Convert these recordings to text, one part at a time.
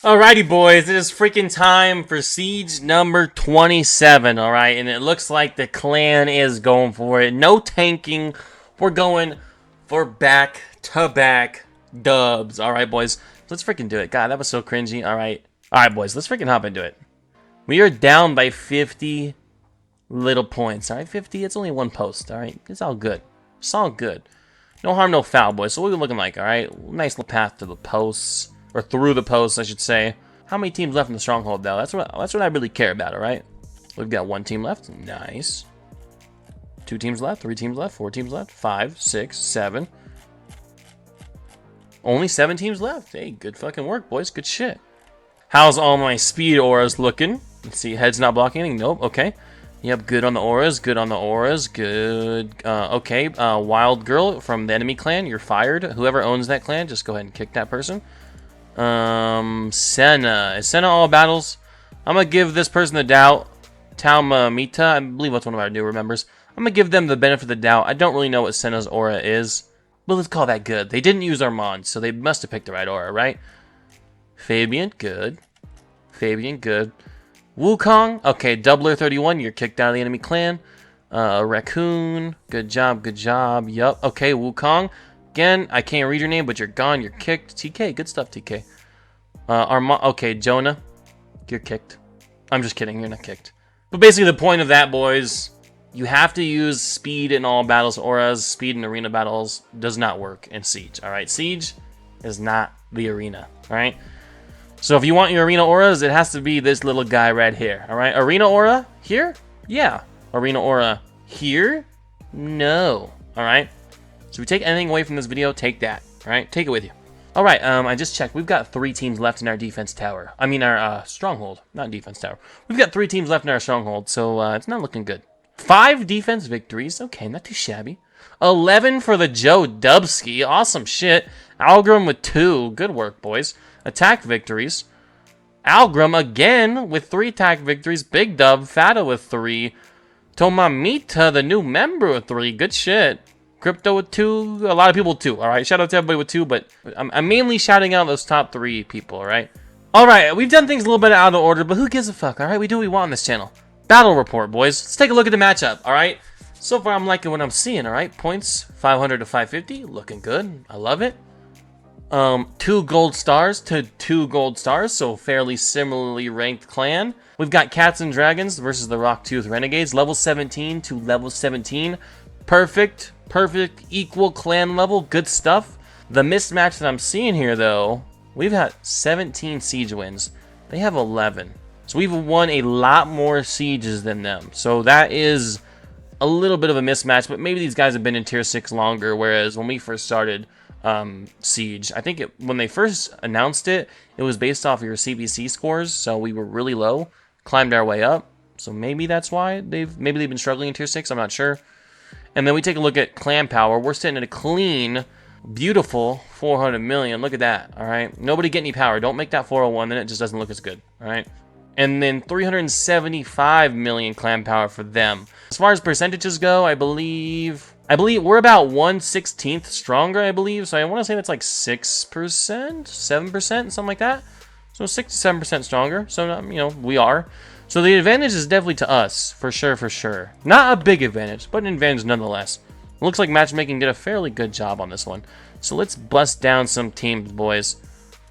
Alrighty, boys, it is freaking time for Siege number 27, alright? And it looks like the clan is going for it. No tanking. We're going for back-to-back dubs. Alright, boys. Let's freaking do it. God, that was so cringy. Alright. Alright, boys, let's freaking hop into it. We are down by 50 little points, alright? 50, it's only one post, alright? It's all good. It's all good. No harm, no foul, boys. So what are we looking like, alright? Nice little path to the posts. Or through the posts, I should say. How many teams left in the stronghold, though? That's what I really care about, alright? We've got one team left. Nice. 2 teams left, 3 teams left, 4 teams left, 5, 6, 7. Only 7 teams left. Hey, good fucking work, boys. Good shit. How's all my speed auras looking? Let's see, head's not blocking anything. Nope, okay. Yep, good on the auras, good on the auras, good. Okay, Wild Girl from the enemy clan, you're fired. Whoever owns that clan, just go ahead and kick that person. Senna. Is Senna all battles? I'm gonna give this person the doubt. Talma Mita, I believe that's one of our newer members. I'm gonna give them the benefit of the doubt. I don't really know what Senna's aura is, but let's call that good. They didn't use Armand, so they must have picked the right aura, right? Fabian, good. Fabian, good. Wukong, okay, Doubler 31, you're kicked out of the enemy clan. Raccoon, good job, good job. Yup, okay, Wukong. Again, I can't read your name, but you're gone. You're kicked. TK, good stuff, TK. Okay, Jonah, you're kicked. I'm just kidding. You're not kicked. But basically, the point of that, boys, you have to use speed in all battles. Auras, speed in arena battles does not work in Siege. All right, Siege is not the arena. All right. So if you want your arena auras, it has to be this little guy right here. All right, arena aura here, yeah. Arena aura here, no. All right. So if we take anything away from this video, take that, all right? Take it with you. All right, I just checked. We've got 3 teams left in our defense tower. I mean, our stronghold, not defense tower. We've got 3 teams left in our stronghold, so it's not looking good. 5 defense victories. Okay, not too shabby. 11 for the Joe Dubsky. Awesome shit. Algrim with 2. Good work, boys. Attack victories. Algrim again with 3 attack victories. Big Dub, Fata with 3. Tomamita, the new member with 3. Good shit. Crypto with 2, a lot of people with 2, alright? Shout out to everybody with 2, but I'm mainly shouting out those top 3 people, alright? Alright, we've done things a little bit out of order, but who gives a fuck, alright? We do what we want on this channel. Battle report, boys. Let's take a look at the matchup, alright? So far, I'm liking what I'm seeing, alright? Points, 500 to 550, looking good. I love it. 2 gold stars to 2 gold stars, so fairly similarly ranked clan. We've got Cats and Dragons versus the Rocktooth Renegades, level 17 to level 17. Perfect equal clan level, good stuff. The mismatch that I'm seeing here, though, we've had 17 siege wins. They have 11. So we've won a lot more sieges than them. So that is a little bit of a mismatch, but maybe these guys have been in tier 6 longer, whereas when we first started Siege, I think when they first announced it, it was based off of your CBC scores, so we were really low, climbed our way up. So maybe that's why they've been struggling in tier 6, I'm not sure. And then we take a look at clan power. We're sitting at a clean, beautiful 400 million. Look at that, all right? Nobody get any power. Don't make that 401, then it just doesn't look as good, all right? And then 375 million clan power for them. As far as percentages go, I believe we're about 1/16th stronger, I believe. So I want to say that's like 6%, 7%, something like that. So 6 to 7% stronger. So, you know, we are. So the advantage is definitely to us, for sure, for sure. Not a big advantage, but an advantage nonetheless. Looks like matchmaking did a fairly good job on this one. So let's bust down some teams, boys.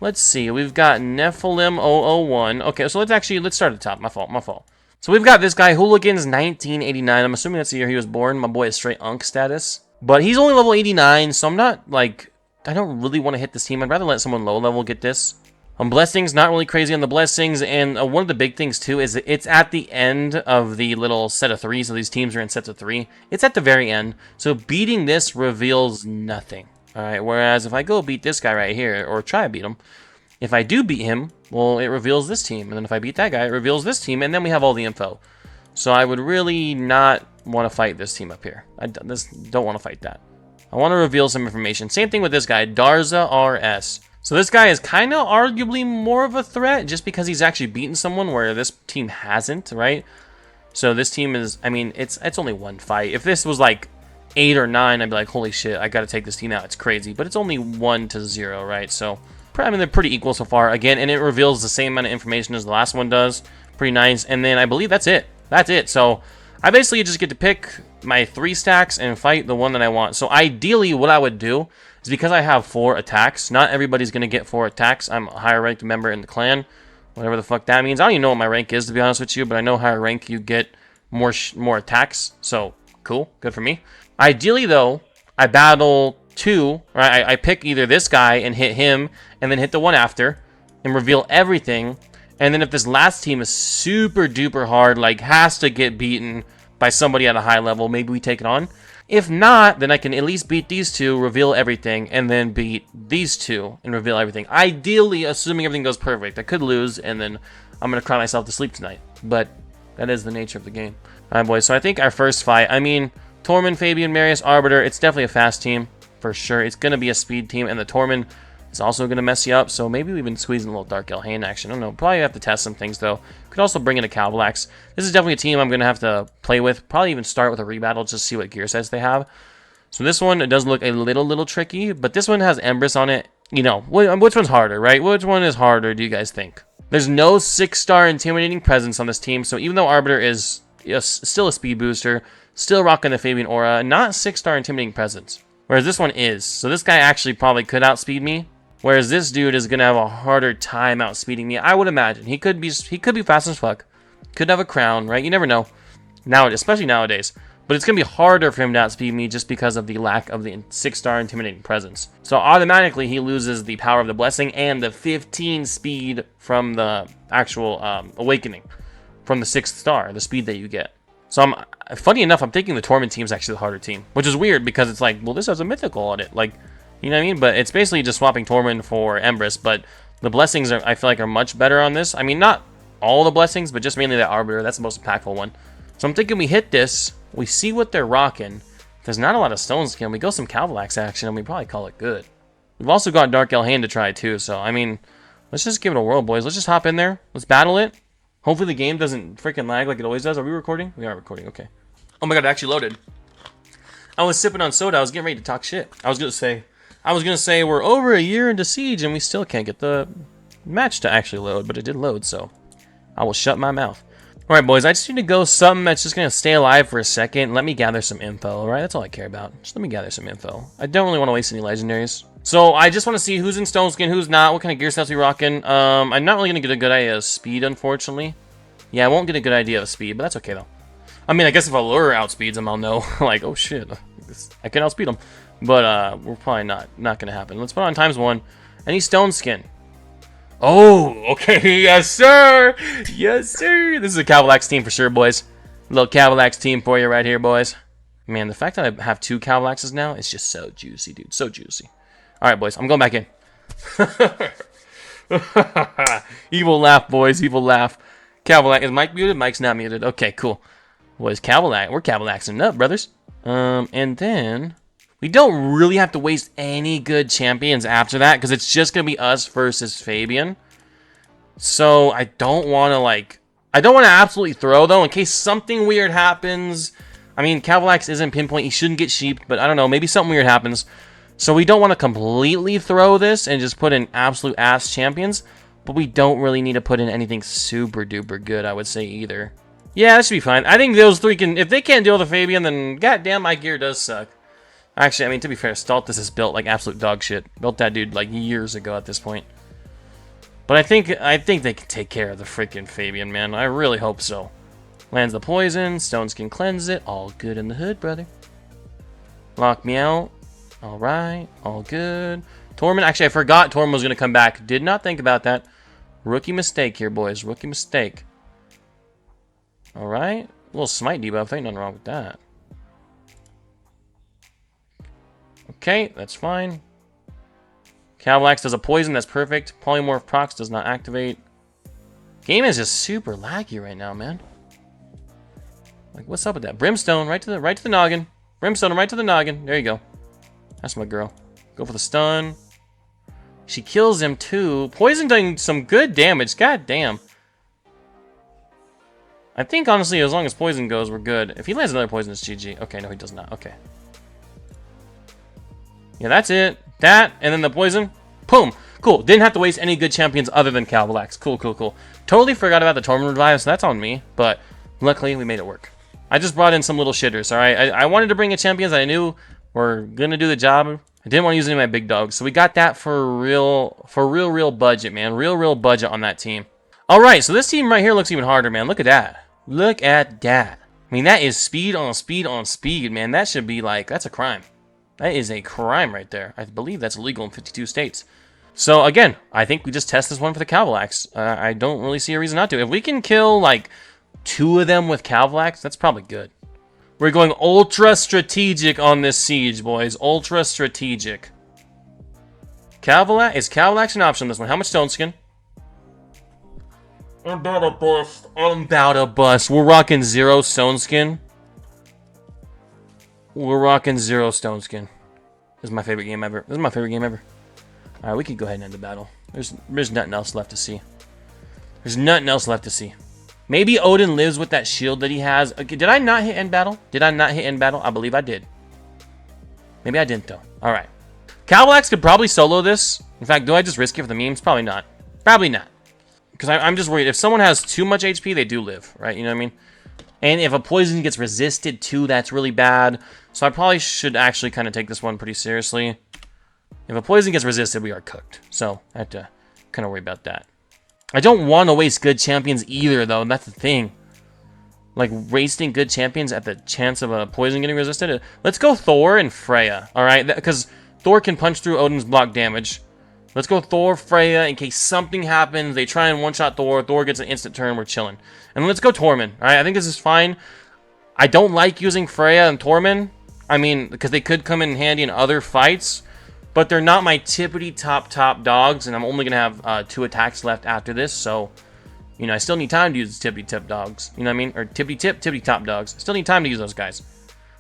Let's see, we've got Nephilim 001. Okay, so let's start at the top. My fault. So we've got this guy, Hooligans 1989. I'm assuming that's the year he was born. My boy is straight Unk status. But he's only level 89, so I'm not, like, I don't really want to hit this team. I'd rather let someone low level get this. Blessings, not really crazy on the blessings, and one of the big things too is it's at the end of the little set of 3, so these teams are in sets of 3. It's at the very end, so beating this reveals nothing. Alright, whereas if I go beat this guy right here, or try to beat him, if I do beat him, well, it reveals this team, and then if I beat that guy, it reveals this team, and then we have all the info. So I would really not want to fight this team up here. I don't want to fight that. I want to reveal some information. Same thing with this guy, Darza RS. So this guy is kind of arguably more of a threat just because he's actually beaten someone where this team hasn't, right? So this team is, I mean, it's only one fight. If this was like 8 or 9, I'd be like, holy shit, I got to take this team out. It's crazy. But it's only 1-0, right? So I mean, they're pretty equal so far. Again, and it reveals the same amount of information as the last one does. Pretty nice. And then I believe that's it. That's it. So I basically just get to pick my 3 stacks and fight the one that I want. So ideally, what I would do is, because I have 4 attacks, not everybody's going to get 4 attacks. I'm a higher ranked member in the clan, whatever the fuck that means. I don't even know what my rank is, to be honest with you, but I know higher rank you get more attacks. So cool, good for me. Ideally, though, I battle 2, right? I pick either this guy and hit him, and then hit the one after, and reveal everything. And then if this last team is super duper hard, like has to get beaten by somebody at a high level, maybe we take it on. If not, then I can at least beat these 2, reveal everything, and then beat these 2 and reveal everything. Ideally, assuming everything goes perfect. I could lose, and then I'm going to cry myself to sleep tonight. But that is the nature of the game. Alright, boys, so I think our first fight, I mean, Tormund, Fabian, Marius, Arbiter, it's definitely a fast team, for sure. It's going to be a speed team, and the Tormund is also going to mess you up, so maybe we even squeeze in a little Dark Elhain action. I don't know, probably have to test some things, though. Could also bring in a Cavilax. This is definitely a team I'm going to have to play with. Probably even start with a rebattle, just see what gear sets they have. So this one, it does look a little tricky, but this one has Empress on it. You know, which one's harder, right? Which one is harder, do you guys think? There's no 6-star intimidating presence on this team, so even though Arbiter is still a speed booster, still rocking the Fabian aura, not 6-star intimidating presence. Whereas this one is. So this guy actually probably could outspeed me. Whereas this dude is gonna have a harder time outspeeding me. I would imagine he could be fast as fuck, could have a crown, right? You never know. Now, especially nowadays. But it's gonna be harder for him to outspeed me just because of the lack of the 6-star intimidating presence. So automatically he loses the power of the blessing and the 15 speed from the actual awakening, from the 6th star, the speed that you get. So funny enough, I'm thinking the Tormund team is actually the harder team, which is weird because it's like, well, this has a mythical on it, like. You know what I mean? But it's basically just swapping Tormund for Empress, but the blessings I feel like are much better on this. I mean, not all the blessings, but just mainly the Arbiter. That's the most impactful one. So I'm thinking we hit this, we see what they're rocking. If there's not a lot of Stone Skin, we go some Cavilax action, and we probably call it good. We've also got Dark Elhain to try too, so I mean, let's just give it a whirl, boys. Let's just hop in there. Let's battle it. Hopefully the game doesn't freaking lag like it always does. Are we recording? We are recording, okay. Oh my god, it actually loaded. I was sipping on soda, I was getting ready to talk shit. I was gonna say we're over a year into Siege and we still can't get the match to actually load, but it did load, so I will shut my mouth. Alright, boys, I just need to go something that's just going to stay alive for a second. Let me gather some info, alright? That's all I care about. Just let me gather some info. I don't really want to waste any legendaries. So I just want to see who's in Stone Skin, who's not, what kind of gear sets we rocking. I'm not really going to get a good idea of speed, unfortunately. Yeah, I won't get a good idea of speed, but that's okay, though. I mean, I guess if Allure outspeeds him, I'll know, like, oh shit, I can outspeed him. But we're probably not going to happen. Let's put on ×1. Any Stone Skin. Oh, okay, yes sir! Yes sir! This is a Cavilax team for sure, boys. A little Cavilax team for you right here, boys. Man, the fact that I have 2 Cavilaxes now is just so juicy, dude. So juicy. Alright, boys, I'm going back in. Evil laugh, boys, evil laugh. Cavilax, is Mike muted? Mike's not muted. Okay, cool. Boys, Cavilax, we're Cavilaxing up, brothers. And then we don't really have to waste any good champions after that, because it's just going to be us versus Fabian. So I don't want to, I don't want to absolutely throw, though, in case something weird happens. I mean, Cavilax isn't pinpoint. He shouldn't get sheeped, but I don't know. Maybe something weird happens. So we don't want to completely throw this and just put in absolute ass champions, but we don't really need to put in anything super duper good, I would say, either. Yeah, that should be fine. I think those 3 can, if they can't deal with a Fabian, then goddamn, my gear does suck. Actually, I mean, to be fair, Stultus is built like absolute dog shit. Built that dude like years ago at this point. But I think they can take care of the freaking Fabian, man. I really hope so. Lands the poison, Stone Skin cleanses it. All good in the hood, brother. Lock me out. Alright, all good. Tormund, actually, I forgot Tormund was going to come back. Did not think about that. Rookie mistake here, boys. Rookie mistake. Alright. A little smite debuff. Ain't nothing wrong with that. Okay, that's fine. Cavilax does a poison, that's perfect. Polymorph procs does not activate. Game is just super laggy right now, man. Like, what's up with that? Brimstone, right to the noggin. Brimstone, right to the noggin. There you go. That's my girl. Go for the stun. She kills him too. Poison doing some good damage. God damn. I think honestly, as long as poison goes, we're good. If he lands another poison, it's GG. Okay, no, he does not. Okay. Yeah, that's it. That, and then the poison. Boom. Cool. Didn't have to waste any good champions other than Cavillax. Cool, cool, cool. Totally forgot about the Torment Revive, so that's on me. But luckily, we made it work. I just brought in some little shitters, alright? I wanted to bring in champions that I knew were going to do the job. I didn't want to use any of my big dogs. So we got that for real budget, man. Real budget on that team. Alright, so this team right here looks even harder, man. Look at that. Look at that. I mean, that is speed on speed on speed, man. That should be like, that's a crime. That is a crime right there. I believe that's illegal in 52 states. So, again, I think we just test this one for the Cavillax. I don't really see a reason not to. If we can kill, like, 2 of them with Cavillax, that's probably good. We're going ultra strategic on this siege, boys. Ultra strategic. Cavillax? Is Cavillax an option on this one? How much stone skin? I'm about to bust. I'm about to bust. We're rocking 0 stone skin. We're rocking 0 stone skin. This is my favorite game ever. This is my favorite game ever. Alright, we can go ahead and end the battle. There's nothing else left to see. There's nothing else left to see. Maybe Odin lives with that shield that he has. Okay, did I not hit end battle? Did I not hit end battle? I believe I did. Maybe I didn't, though. Alright. Cavillax could probably solo this. In fact, do I just risk it for the memes? Probably not. Probably not. Because I'm just worried. If someone has too much HP, they do live, right? You know what I mean? And if a poison gets resisted, too, that's really bad. So I probably should actually kind of take this one pretty seriously. If a poison gets resisted, we are cooked. So I have to kind of worry about that. I don't want to waste good champions either, though. That's the thing. Like, wasting good champions at the chance of a poison getting resisted. Let's go Thor and Freya, alright? Because Thor can punch through Odin's block damage. Let's go Thor, Freya, in case something happens. They try and one-shot Thor. Thor gets an instant turn. We're chilling. And let's go Tormund, alright? I think this is fine. I don't like using Freya and Tormund. I mean, because they could come in handy in other fights. But they're not my tippity-top dogs, and I'm only going to have 2 attacks left after this, so, you know, I still need time to use tippity-tip dogs, you know what I mean? Or tippity-top dogs. I still need time to use those guys.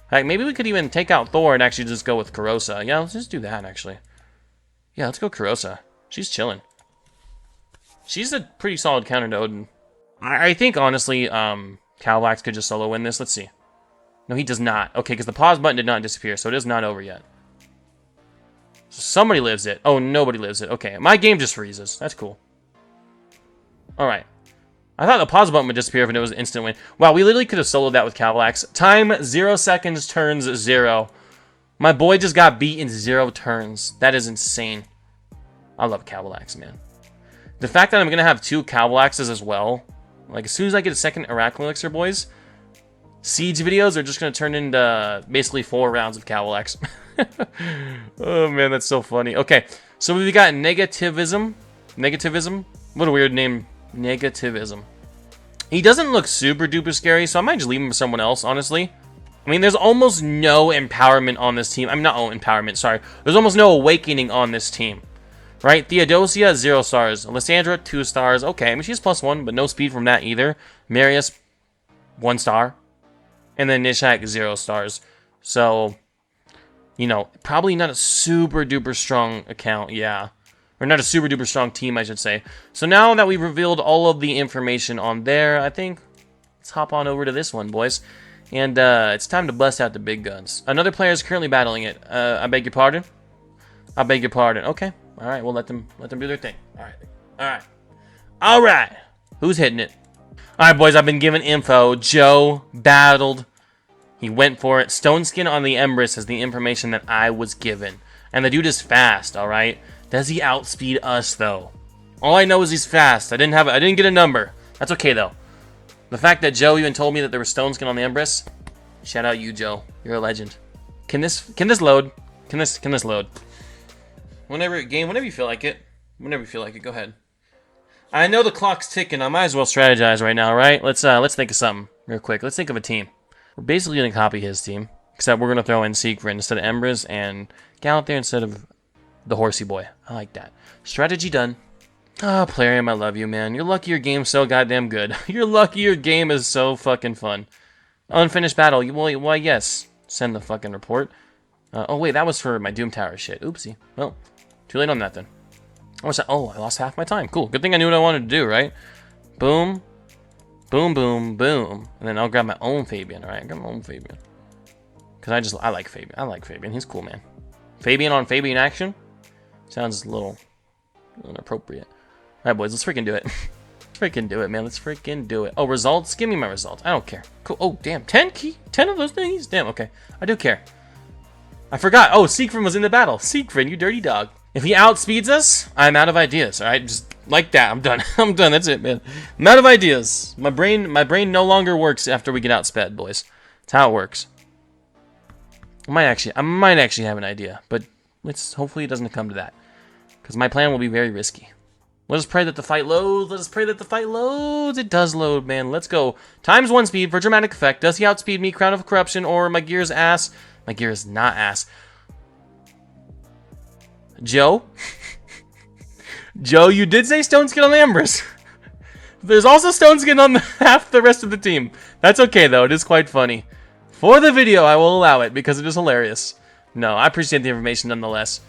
Heck, maybe we could even take out Thor and actually just go with Karosa. Yeah, let's just do that, actually. Yeah, let's go Karosa. She's chilling. She's a pretty solid counter to Odin. I think, honestly, Cavillax could just solo win this. Let's see. No, he does not. Okay, because the pause button did not disappear, so it is not over yet. Somebody lives it. Oh, nobody lives it. Okay, my game just freezes. That's cool. Alright. I thought the pause button would disappear if it was an instant win. Wow, we literally could have soloed that with Cavillax. Time, 0 seconds, turns 0. My boy just got beat in 0 turns. That is insane. I love Cavillax, man. The fact that I'm going to have 2 Cavillaxes as well. Like, as soon as I get a second Oracle Elixir, boys, Siege videos are just going to turn into basically 4 rounds of Cavillax. Oh man, that's so funny. Okay, so we got Negativism. Negativism? What a weird name. Negativism. He doesn't look super duper scary, so I might just leave him for someone else, honestly. I mean, there's almost no empowerment on this team. I'm not empowerment, sorry. There's almost no awakening on this team. Right? Theodosia, 0 stars. Lysandra, 2 stars. Okay, I mean, she's +1, but no speed from that either. Marius, 1 star. And then Nishak, 0 stars. So, you know, probably not a super duper strong account, yeah. Or not a super duper strong team, I should say. So now that we've revealed all of the information on there, I think let's hop on over to this one, boys. And it's time to bust out the big guns. Another player is currently battling it. I beg your pardon? I beg your pardon. Okay. Alright, we'll let them do their thing. Alright. Alright. Alright. Who's hitting it? Alright, boys, I've been given info. Joe battled. He went for it. Stone skin on the Empress is the information that I was given. And the dude is fast, alright? Does he outspeed us, though? All I know is he's fast. I didn't get a number. That's okay, though. The fact that Joe even told me that there was stone skin on the Empress, shout out you, Joe. You're a legend. Can this load? Can this load? Whenever you feel like it. Whenever you feel like it, go ahead. I know the clock's ticking. I might as well strategize right now, right? Let's think of something real quick. Let's think of a team. We're basically going to copy his team, except we're going to throw in Siegfried instead of Empress and Gallant there instead of the horsey boy. I like that. Strategy done. Ah, Plarium, I love you, man. You're lucky your game's so goddamn good. You're lucky your game is so fucking fun. Unfinished battle. Well, why, yes. Send the fucking report. Oh, wait, that was for my Doom Tower shit. Oopsie. Well, too late on that then. Oh, I lost half my time. Cool. Good thing I knew what I wanted to do, right? Boom. Boom, boom, boom. And then I'll grab my own Fabian, alright? Grab my own Fabian. Because I like Fabian. I like Fabian. He's cool, man. Fabian on Fabian action? Sounds a little Inappropriate. Alright, boys, let's freaking do it. Freaking do it, man. Let's freaking do it. Oh, results? Give me my results. I don't care. Cool. Oh, damn. 10 of those things? Damn, okay. I do care. I forgot. Oh, Siegfried was in the battle. Siegfried, you dirty dog. If he outspeeds us, I'm out of ideas. Alright, just like that. I'm done. I'm done. That's it, man. I'm out of ideas. My brain no longer works after we get outsped, boys. That's how it works. I might actually have an idea, but hopefully it doesn't come to that. Because my plan will be very risky. Let us pray that the fight loads. Let us pray that the fight loads. It does load, man. Let's go. ×1 speed for dramatic effect. Does he outspeed me? Crown of Corruption or my gear's ass? My gear is not ass. Joe? Joe, you did say stone skin on the Embers. There's also stone skin on half the rest of the team. That's okay, though. It is quite funny. For the video, I will allow it because it is hilarious. No, I appreciate the information nonetheless.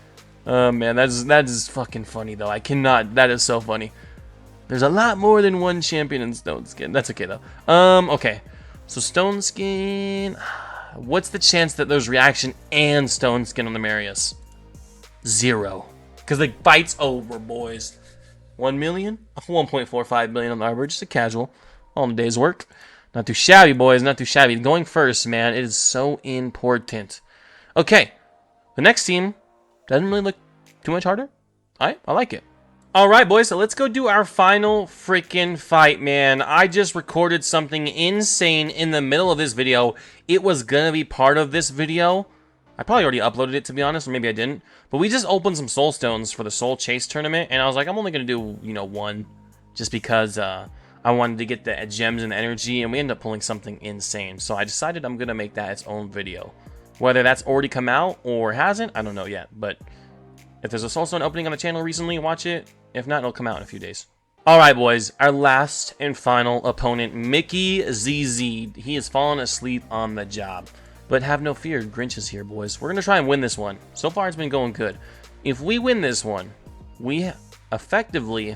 Man, that is fucking funny though. I cannot. That is so funny. There's a lot more than one champion in Stone Skin. That's okay though. Okay. So Stone Skin. What's the chance that there's reaction and Stone Skin on the Marius? 0. Because the fight's over, boys. 1 million? 1.45 million on the Arbor. Just a casual. All in a day's work. Not too shabby, boys. Not too shabby. Going first, man. It is so important. Okay. The next team doesn't really look too much harder. I like it. Alright, boys, so let's go do our final freaking fight, man. I just recorded something insane in the middle of this video. It was gonna be part of this video. I probably already uploaded it, to be honest, or maybe I didn't. But we just opened some soul stones for the Soul Chase tournament, and I was like, I'm only gonna do, you know, 1. Just because I wanted to get the gems and the energy, and we ended up pulling something insane. So I decided I'm gonna make that its own video. Whether that's already come out or hasn't, I don't know yet. But if there's a Soulstone opening on the channel recently, watch it. If not, it'll come out in a few days. Alright, boys. Our last and final opponent, Mickey ZZ. He has fallen asleep on the job. But have no fear, Grinch is here, boys. We're going to try and win this one. So far, it's been going good. If we win this one, we effectively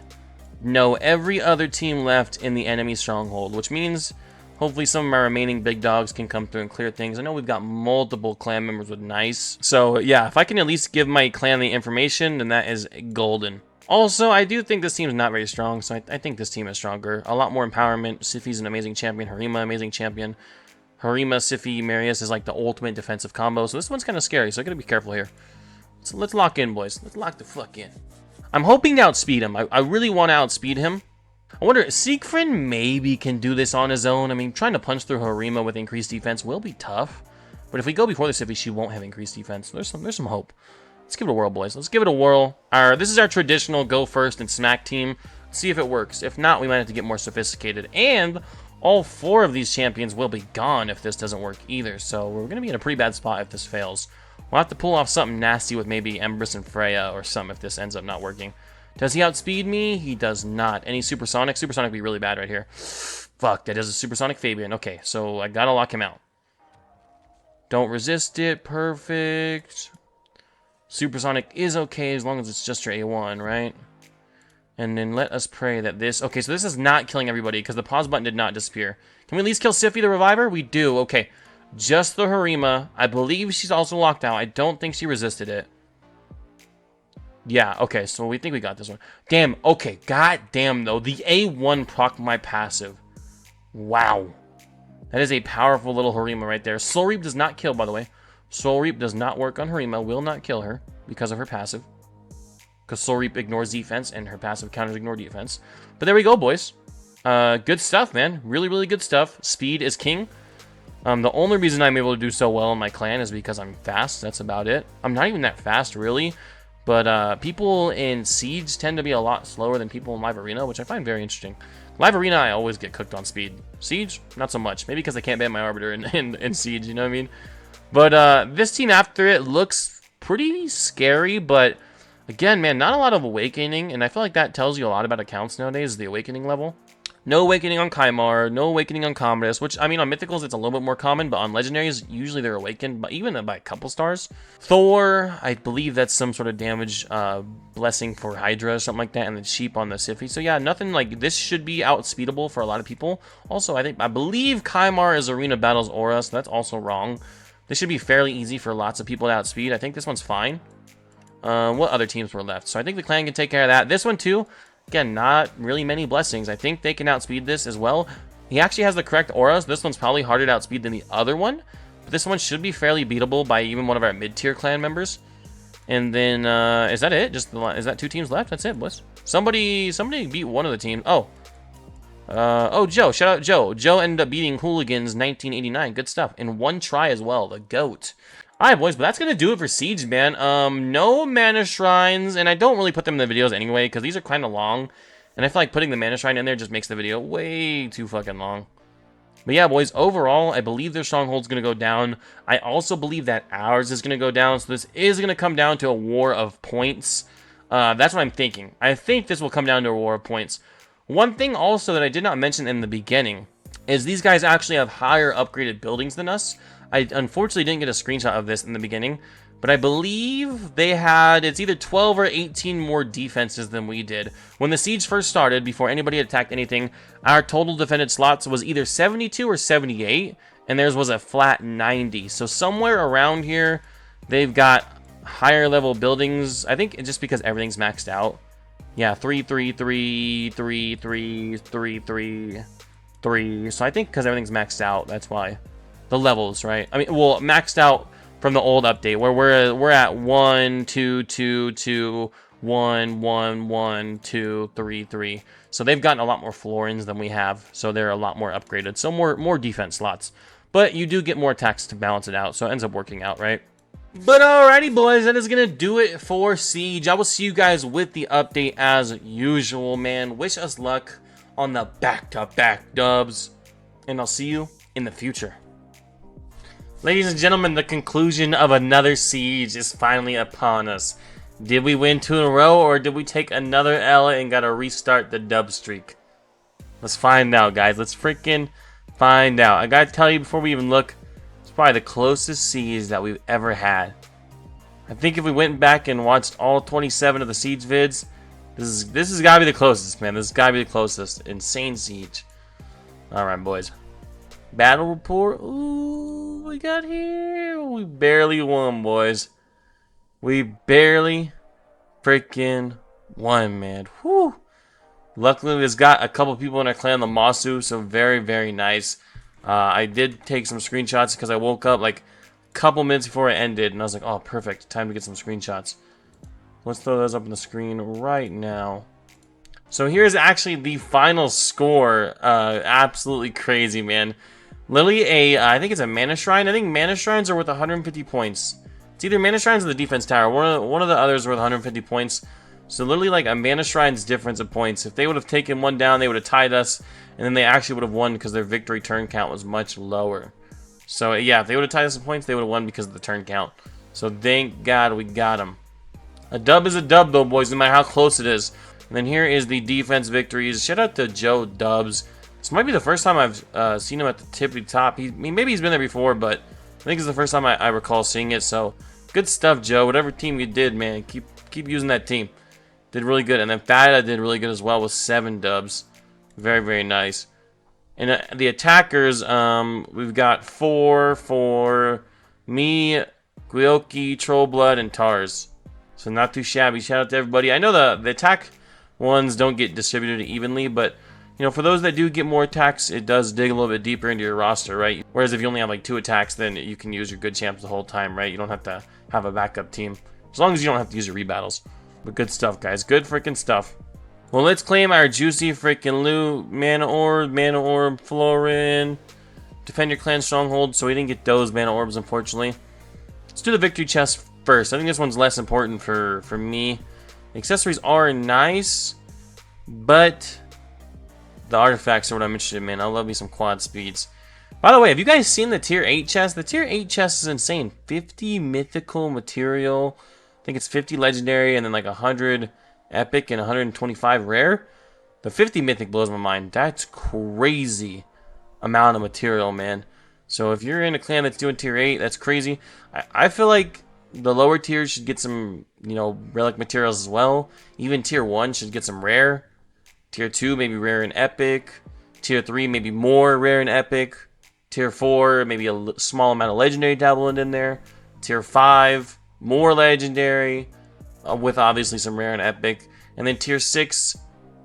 know every other team left in the enemy stronghold, which means hopefully some of our remaining big dogs can come through and clear things. I know we've got multiple clan members with nice. So yeah, if I can at least give my clan the information, then that is golden. Also, I do think this team is not very strong, so I think this team is stronger. A lot more empowerment. Siphi's an amazing champion. Harima, amazing champion. Harima, Siphi, Marius is like the ultimate defensive combo. So this one's kind of scary, so I gotta be careful here. So let's lock in, boys. Let's lock the fuck in. I'm hoping to outspeed him. I really want to outspeed him. I wonder, Siegfried maybe can do this on his own. I mean, trying to punch through Harima with increased defense will be tough. But if we go before the Siphi, she won't have increased defense. There's some hope. Let's give it a whirl, boys. Let's give it a whirl. This is our traditional go first and smack team. Let's see if it works. If not, we might have to get more sophisticated. And all 4 of these champions will be gone if this doesn't work either. So we're going to be in a pretty bad spot if this fails. We'll have to pull off something nasty with maybe Empress and Freya or something if this ends up not working. Does he outspeed me? He does not. Any supersonic? Supersonic would be really bad right here. Fuck, that does a supersonic Fabian. Okay, so I gotta lock him out. Don't resist it. Perfect. Supersonic is okay as long as it's just your A1, right? And then let us pray that this... Okay, so this is not killing everybody because the pause button did not disappear. Can we at least kill Siphi the Reviver? We do. Okay. Just the Harima. I believe she's also locked out. I don't think she resisted it. Yeah, okay, so we think we got this one. Damn, okay, god damn, though. The A1 proc my passive. Wow. That is a powerful little Harima right there. Soul Reap does not kill, by the way. Soul Reap does not work on Harima. Will not kill her because of her passive. Because Soul Reap ignores defense, and her passive counters ignore defense. But there we go, boys. Good stuff, man. Really, really good stuff. Speed is king. The only reason I'm able to do so well in my clan is because I'm fast. That's about it. I'm not even that fast, really. But people in Siege tend to be a lot slower than people in Live Arena, which I find very interesting. Live Arena, I always get cooked on speed. Siege, not so much. Maybe because I can't ban my Arbiter in Siege, you know what I mean? But this team after it looks pretty scary, but again, man, not a lot of Awakening, and I feel like that tells you a lot about accounts nowadays, the Awakening level. No Awakening on Kymar, no Awakening on Commodus, which, I mean, on Mythicals, it's a little bit more common, but on Legendaries, usually they're Awakened, but even by a couple stars. Thor, I believe that's some sort of damage blessing for Hydra or something like that, and then Sheep on the Siphi. So yeah, nothing like, this should be outspeedable for a lot of people. Also, I believe Kymar is Arena Battles Aura, so that's also wrong. This should be fairly easy for lots of people to outspeed. I think this one's fine. What other teams were left? So I think the clan can take care of that. This one too, again, not really many blessings. I think they can outspeed this as well. He actually has the correct auras. This one's probably harder to outspeed than the other one. But this one should be fairly beatable by even one of our mid-tier clan members. And then, is that it? Is that 2 teams left? That's it, boys. Somebody beat one of the teams. Joe. Shout out Joe. Joe ended up beating Hooligans 1989. Good stuff. In 1 try as well. The GOAT. Alright, boys, but that's going to do it for Siege, man. No mana shrines, and I don't really put them in the videos anyway, because these are kind of long. And I feel like putting the mana shrine in there just makes the video way too fucking long. But yeah, boys, overall, I believe their stronghold's going to go down. I also believe that ours is going to go down, so this is going to come down to a war of points. That's what I'm thinking. I think this will come down to a war of points. One thing also that I did not mention in the beginning is these guys actually have higher upgraded buildings than us. I unfortunately didn't get a screenshot of this in the beginning, but I believe they had, it's either 12 or 18 more defenses than we did. When the siege first started, before anybody had attacked anything, our total defended slots was either 72 or 78, and theirs was a flat 90. So somewhere around here, they've got higher level buildings. I think it's just because everything's maxed out. Yeah, 3, 3, 3, 3, 3, 3, 3, 3. So I think because everything's maxed out, that's why. The levels, right? I mean, well, maxed out from the old update, where we're at 1, 2, 2, 2, 1, 1, 1, 2, 3, 3. So they've gotten a lot more Florins than we have, so they're a lot more upgraded. So more defense slots. But you do get more attacks to balance it out, so it ends up working out, right? But alrighty, boys, that is going to do it for Siege. I will see you guys with the update as usual, man. Wish us luck on the back-to-back dubs, and I'll see you in the future. Ladies and gentlemen, the conclusion of another siege is finally upon us. Did we win 2 in a row, or did we take another L and gotta restart the dub streak? Let's find out, guys. Let's freaking find out. I gotta tell you before we even look, it's probably the closest siege that we've ever had. I think if we went back and watched all 27 of the siege vids, this has gotta be the closest, man. This has gotta be the closest. Insane siege. Alright, boys. Battle report. Ooh, we got here. We barely won, boys. We barely freaking won, man. Whew. Luckily, we've got a couple people in our clan, the Masu, so very, very nice. I did take some screenshots because I woke up like a couple minutes before it ended, and I was like, oh, perfect. Time to get some screenshots. Let's throw those up on the screen right now. So here's actually the final score. Absolutely crazy, man. Literally I think it's a mana shrine. I think mana shrines are worth 150 points. It's either mana shrines or the defense tower. One of the others worth 150 points. So literally like a mana shrine's difference of points. If they would have taken one down, they would have tied us, and then they actually would have won because their victory turn count was much lower. So yeah, if they would have tied us in points, they would have won because of the turn count. So thank God we got them. A dub is a dub though, boys, no matter how close it is. And then here is the defense victories. Shout out to Joe Dubs. This might be the first time I've seen him at the tippy top. Maybe he's been there before, but I think it's the first time I recall seeing it. So good stuff, Joe. Whatever team you did, man, keep using that team. Did really good. And then Fada did really good as well with 7 dubs. Very, very nice. And the attackers, we've got 4 for me, Guioki, Trollblood, and Tars. So not too shabby. Shout out to everybody. I know the attack ones don't get distributed evenly, but you know, for those that do get more attacks, it does dig a little bit deeper into your roster, right? Whereas if you only have like 2 attacks, then you can use your good champs the whole time, right? You don't have to have a backup team. As long as you don't have to use your rebattles. But good stuff, guys. Good freaking stuff. Well, let's claim our juicy freaking loot. Mana Orb, Florin. Defend your clan stronghold. So we didn't get those Mana Orbs, unfortunately. Let's do the victory chest first. I think this one's less important for me. The accessories are nice, but the artifacts are what I'm interested in, man. I love me some quad speeds. By the way, have you guys seen the tier 8 chest? The tier 8 chest is insane. 50 mythical material. I think it's 50 legendary and then like 100 epic and 125 rare. The 50 mythic blows my mind. That's crazy amount of material, man. So if you're in a clan that's doing tier 8, that's crazy. I feel like the lower tiers should get some, you know, relic materials as well. Even tier 1 should get some rare. Tier 2 maybe rare and epic. Tier 3 maybe more rare and epic. Tier 4 maybe a small amount of legendary dabbling in there. Tier 5 more legendary. with obviously some rare and epic. And then tier 6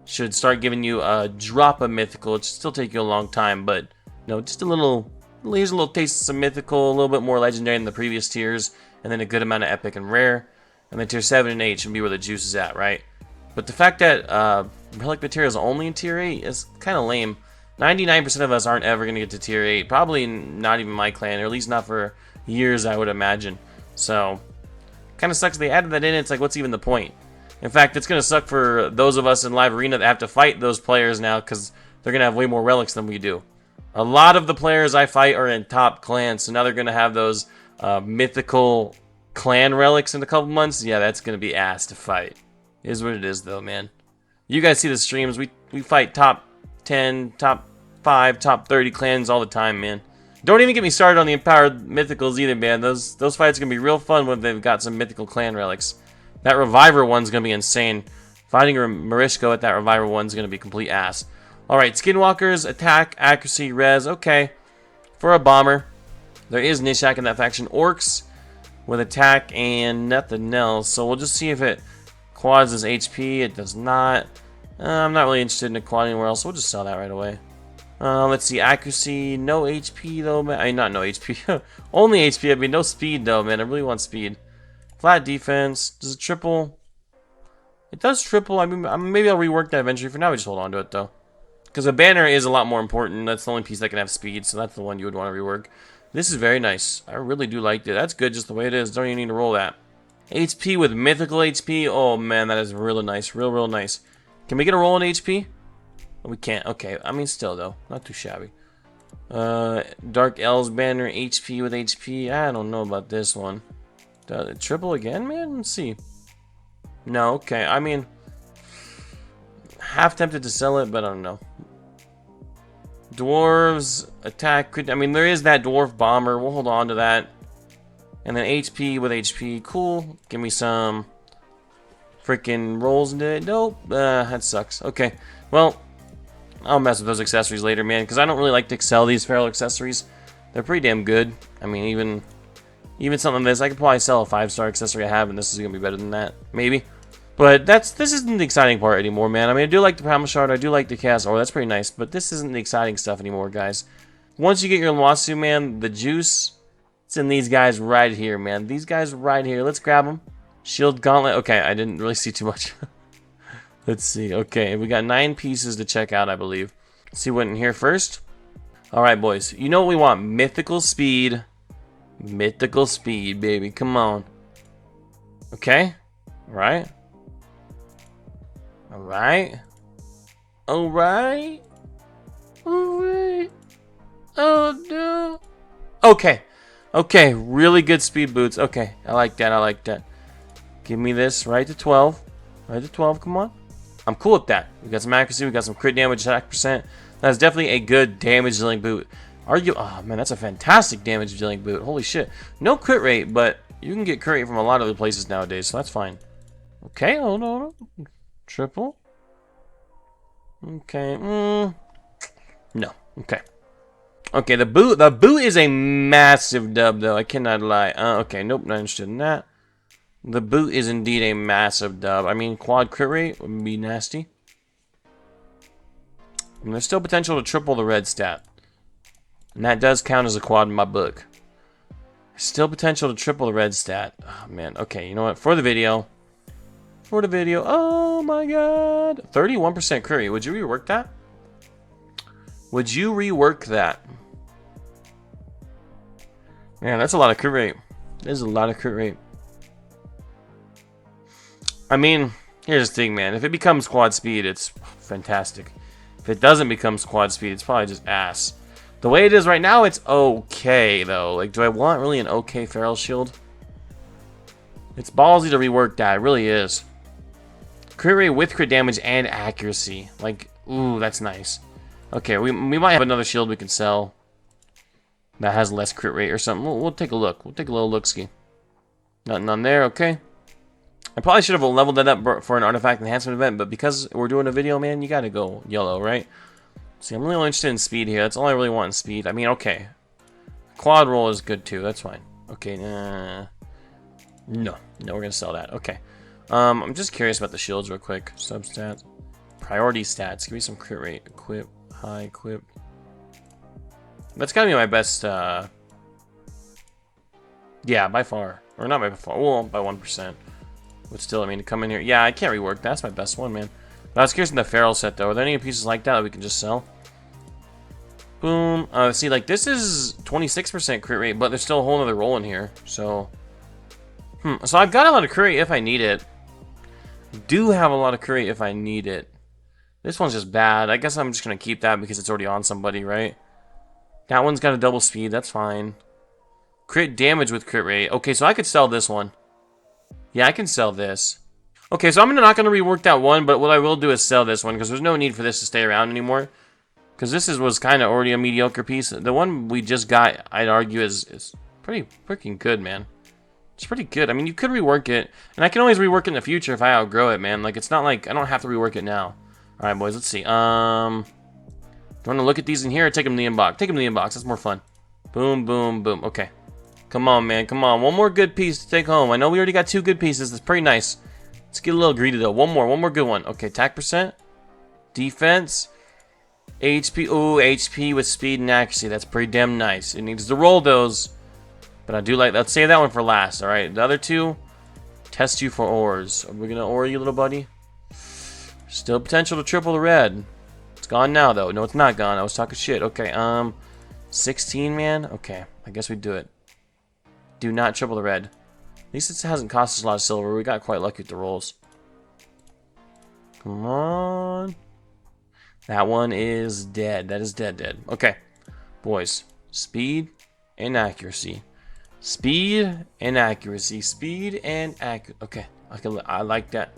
should start giving you a drop of mythical. It should still take you a long time, but you know, just a little. Here's a little taste of some mythical, a little bit more legendary than the previous tiers, and then a good amount of epic and rare. And then tier 7 and 8 should be where the juice is at, right? But the fact that relic material is only in tier 8 is kind of lame. 99% of us aren't ever going to get to tier 8. Probably not even my clan, or at least not for years, I would imagine. So, kind of sucks they added that in. It's like, what's even the point? In fact, it's going to suck for those of us in Live Arena that have to fight those players now, because they're going to have way more relics than we do. A lot of the players I fight are in top clans, so now they're going to have those mythical clan relics in a couple months. Yeah, that's going to be ass to fight. It is what it is, though, man. You guys see the streams. We fight top 10, top 5, top 30 clans all the time, man. Don't even get me started on the empowered mythicals either, man. Those fights are going to be real fun when they've got some mythical clan relics. That Reviver one's going to be insane. Fighting a Marishko at that Reviver one's going to be complete ass. Alright, Skinwalkers, attack, accuracy, res. Okay. For a bomber. There is Nishak in that faction. Orcs with attack and nothing else. So we'll just see if it quads his HP. It does not. I'm not really interested in a quad anywhere else. So we'll just sell that right away. Let's see, accuracy, no HP though, man. I mean, not no HP. Only HP, I mean, no speed though, man. I really want speed. Flat defense. Does it triple? It does triple. I mean, maybe I'll rework that eventually. For now, we just hold on to it though. Because a banner is a lot more important. That's the only piece that can have speed, so that's the one you would want to rework. This is very nice. I really do like it. That's good just the way it is. Don't even need to roll that. HP with mythical HP. Oh, man, that is really nice. Real nice. Can we get a roll in HP? We can't. Okay. I mean, still, though. Not too shabby. Dark Elves banner. HP with HP. I don't know about this one. Triple again, man? Let's see. No, okay. I mean, half tempted to sell it, but I don't know. Dwarves, attack, I mean, there is that dwarf bomber. We'll hold on to that. And then HP with HP. Cool. Give me some freaking rolls into it. Nope. That sucks. Okay. Well, I'll mess with those accessories later, man, because I don't really like to sell these feral accessories. They're pretty damn good. I mean, even something like this, I could probably sell a 5-star accessory I have, and this is going to be better than that. Maybe. But this isn't the exciting part anymore, man. I mean, I do like the Primal Shard, I do like the Chaos Ore, that's pretty nice, but this isn't the exciting stuff anymore, guys. Once you get your Lwasu, man, the juice, it's in these guys right here, man. These guys right here. Let's grab them. Shield Gauntlet. Okay, I didn't really see too much. Let's see. Okay, we got 9 pieces to check out, I believe. Let's see what in here first. Alright, boys. You know what we want? Mythical speed. Mythical speed, baby. Come on. Okay. Alright. Alright. Alright. Alright. Oh, no. Okay. Okay. Really good speed boots. Okay. I like that. I like that. Give me this right to 12. Right to 12. Come on. I'm cool with that. We got some accuracy. We got some crit damage, attack percent. That's definitely a good damage dealing boot. Oh, man. That's a fantastic damage dealing boot. Holy shit. No crit rate, but you can get crit rate from a lot of other places nowadays, so that's fine. Okay. Hold on. Triple. Okay. No. Okay. Okay, the boot is a massive dub, though. I cannot lie. Okay, nope, not interested in that. The boot is indeed a massive dub. I mean, quad crit rate would be nasty. And there's still potential to triple the red stat. And that does count as a quad in my book. Still potential to triple the red stat. Oh, man. Okay, you know what? For the video. Oh, my God. 31% crit rate. Would you rework that? Would you rework that? Man, that's a lot of crit rate. There's a lot of crit rate. I mean, here's the thing, man. If it becomes quad speed, it's fantastic. If it doesn't become quad speed, it's probably just ass. The way it is right now, it's okay, though. Like, do I want really an okay Feral Shield? It's ballsy to rework that. It really is. Crit rate with crit damage and accuracy. Like, ooh, that's nice. Okay, we might have another shield we can sell that has less crit rate or something. We'll take a look. We'll take a little look-ski. Nothing on there, okay. I probably should have leveled that up for an artifact enhancement event, but because we're doing a video, man, you gotta go yellow, right? See, I'm really interested in speed here. That's all I really want in speed. I mean, okay. Quad roll is good too. That's fine. Okay, no, we're gonna sell that. Okay. I'm just curious about the shields real quick. Substats. Priority stats. Give me some crit rate. Equip. High equip. That's gotta be my best, yeah, by far. Or not by far. Well, by 1%. But still, I mean, to come in here. Yeah, I can't rework. That's my best one, man. But I was curious in the feral set, though. Are there any pieces like that we can just sell? Boom. See, like, this is 26% crit rate, but there's still a whole other roll in here. So, so I've got a lot of crit rate if I need it. Do have a lot of crit rate if I need it. This one's just bad. I guess I'm just going to keep that because it's already on somebody, right? That one's got a double speed. That's fine. Crit damage with crit rate. Okay, so I could sell this one. Yeah, I can sell this. Okay, so I'm not going to rework that one, but what I will do is sell this one because there's no need for this to stay around anymore. Because this was kind of already a mediocre piece. The one we just got, I'd argue, is pretty freaking good, man. It's pretty good. I mean, you could rework it, and I can always rework it in the future if I outgrow it, man. Like, it's not like I don't have to rework it now. All right, boys, let's see. Do you want to look at these in here or take them to the inbox? Take them to the inbox. That's more fun. Boom, boom, boom. Okay. Come on, man. Come on. One more good piece to take home. I know we already got 2 good pieces. That's pretty nice. Let's get a little greedy, though. One more good one. Okay, attack percent. Defense. HP. Ooh, HP with speed and accuracy. That's pretty damn nice. It needs to roll those. But I do like... Let's save that one for last, all right? The other 2, test you for ores. Are we going to ore you, little buddy? Still potential to triple the red. It's gone now, though. No, it's not gone. I was talking shit. Okay, 16, man. Okay, I guess we do it. Do not triple the red. At least it hasn't cost us a lot of silver. We got quite lucky with the rolls. Come on. That one is dead. That is dead. Okay, boys. Speed and accuracy. Speed and accuracy. Speed and accuracy. Okay, I like that.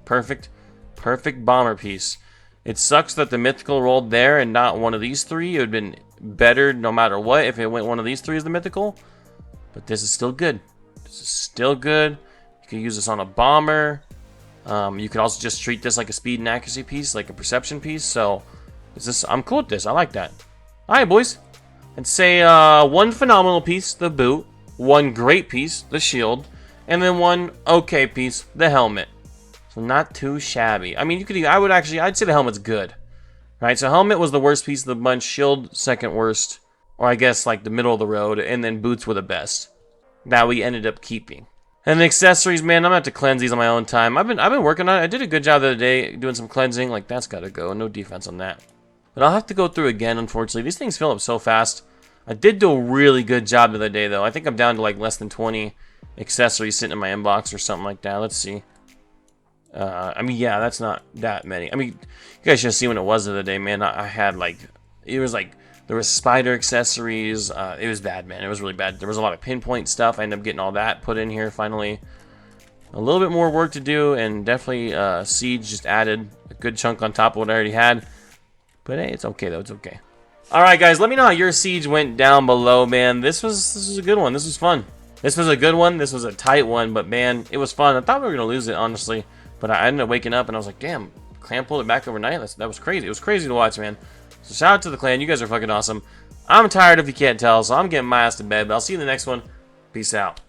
Perfect. Perfect bomber piece. It sucks that the mythical rolled there and not one of these 3. It would have been better no matter what if it went one of these 3 as the mythical. But this is still good. This is still good. You can use this on a bomber. You could also just treat this like a speed and accuracy piece, like a perception piece. So, I'm cool with this. I like that. All right, boys. I'd say 1 phenomenal piece, the boot. 1 great piece, the shield. And then 1 okay piece, the helmet. So not too shabby. I mean, I'd say the helmet's good. Right, so helmet was the worst piece of the bunch. Shield, second worst. Or I guess like the middle of the road. And then boots were the best. That we ended up keeping. And the accessories, man, I'm going to have to cleanse these on my own time. I've been working on it. I did a good job the other day doing some cleansing. Like, that's got to go. No defense on that. But I'll have to go through again, unfortunately. These things fill up so fast. I did do a really good job the other day, though. I think I'm down to like less than 20 accessories sitting in my inbox or something like that. Let's see. I mean, yeah, that's not that many. I mean, you guys should have seen when it was the other day, man. I had like, it was like, there was spider accessories. It was bad, man. It was really bad. There was a lot of pinpoint stuff. I ended up getting all that put in here finally. A little bit more work to do, and definitely Siege just added a good chunk on top of what I already had. But hey, it's okay though. It's okay. All right, guys, let me know how your Siege went down below, man. This was a good one. This was fun. This was a good one. This was a tight one, but man, it was fun. I thought we were gonna lose it, honestly. But I ended up waking up and I was like, damn, clan pulled it back overnight. That was crazy. It was crazy to watch, man. So shout out to the clan. You guys are fucking awesome. I'm tired if you can't tell, so I'm getting my ass to bed. But I'll see you in the next one. Peace out.